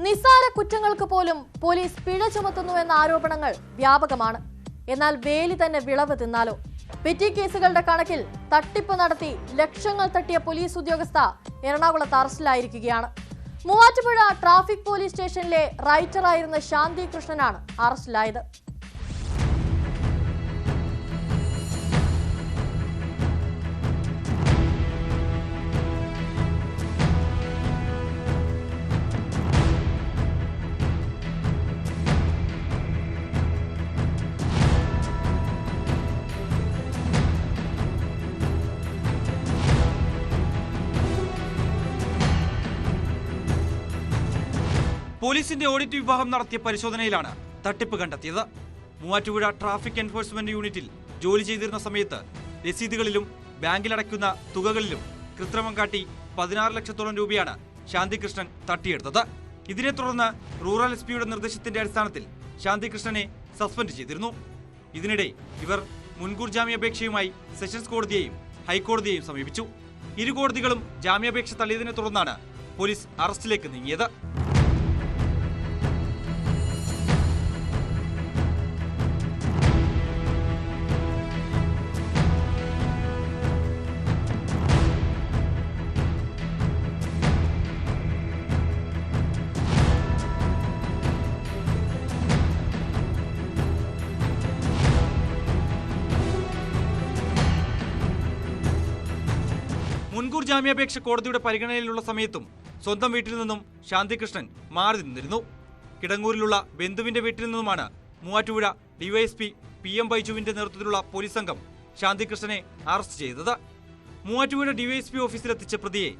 നിസ്സാര കുറ്റങ്ങൾക്ക് പോലും പോലീസ് പിഴ ചുമത്തുന്നുവെന്ന ആരോപണങ്ങൾ വ്യാപകമാണ്. എന്നാൽ വേലി തന്നെ വിളവ് തിന്നാലോ? പെറ്റി കേസുകളുടെ കണക്കിൽ തട്ടിപ്പ് നടത്തി ലക്ഷങ്ങൾ തട്ടിയ പോലീസ് ഉദ്യോഗസ്ഥ എറണാകുളത്ത് അറസ്റ്റിലായിരിക്കുകയാണ്. മൂവാറ്റുപുഴ ട്രാഫിക് പോലീസ് സ്റ്റേഷനിലെ റൈറ്ററായിരുന്ന ശാന്തി കൃഷ്ണനാണ് അറസ്റ്റിലായത്. പോലീസിന്റെ ഓഡിറ്റ് വിഭാഗം നടത്തിയ പരിശോധനയിലാണ് തട്ടിപ്പ് കണ്ടെത്തിയത്. മൂവാറ്റുപുഴ ട്രാഫിക് എൻഫോഴ്സ്മെന്റ് യൂണിറ്റിൽ ജോലി ചെയ്തിരുന്ന സമയത്ത് രസീതുകളിലും ബാങ്കിലടയ്ക്കുന്ന തുകകളിലും കൃത്രിമം കാട്ടി 16 ലക്ഷത്തോളം രൂപയാണ് ശാന്തികൃഷ്ണൻ തട്ടിയെടുത്തത്. ഇതിനെ തുടർന്ന് റൂറൽ എസ്.പിയുടെ നിർദ്ദേശത്തിന്റെ അടിസ്ഥാനത്തിൽ ശാന്തികൃഷ്ണനെ സസ്പെൻഡ് ചെയ്തിരുന്നു. ഇതിനിടെ ഇവർ മുൻകൂർ ജാമ്യാപേക്ഷയുമായി സെഷൻസ് കോടതിയെയും ഹൈക്കോടതിയെയും സമീപിച്ചു. ഇരു കോടതികളും ജാമ്യാപേക്ഷ തള്ളിയതിനെ തുടർന്നാണ് പോലീസ് അറസ്റ്റിലേക്ക് നീങ്ങിയത്. മുൻകൂർ ജാമ്യാപേക്ഷ കോടതിയുടെ പരിഗണനയിലുള്ള സമയത്തും സ്വന്തം വീട്ടിൽ നിന്നും ശാന്തികൃഷ്ണൻ മാറി നിന്നിരുന്നു. കിടങ്ങൂരിലുള്ള ബന്ധുവിന്റെ വീട്ടിൽ നിന്നുമാണ് മൂവാറ്റുപുഴ ഡിവൈഎസ്പി PM ബൈജുവിന്റെ നേതൃത്വത്തിലുള്ള പോലീസ് സംഘം ശാന്തികൃഷ്ണനെ അറസ്റ്റ് ചെയ്തത്. മൂവാറ്റുപുഴ ഡിവൈഎസ്പി ഓഫീസിലെത്തിച്ച പ്രതിയെ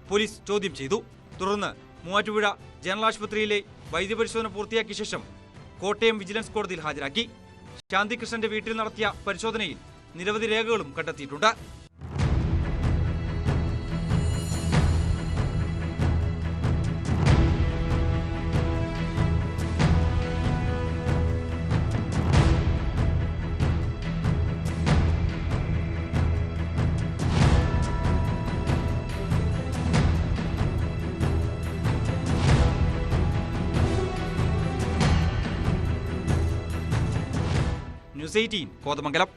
പോലീസ് ചോദ്യം ചെയ്തു. തുടർന്ന് മൂവാറ്റുപുഴ ജനറൽ ആശുപത്രിയിലെ വൈദ്യപരിശോധന പൂർത്തിയാക്കിയ ശേഷം കോട്ടയം വിജിലൻസ് കോടതിയിൽ ഹാജരാക്കി. ശാന്തികൃഷ്ണന്റെ വീട്ടിൽ നടത്തിയ പരിശോധനയിൽ നിരവധി രേഖകളും കണ്ടെത്തിയിട്ടുണ്ട്. ന്യൂസ് 18 കോതമംഗലം.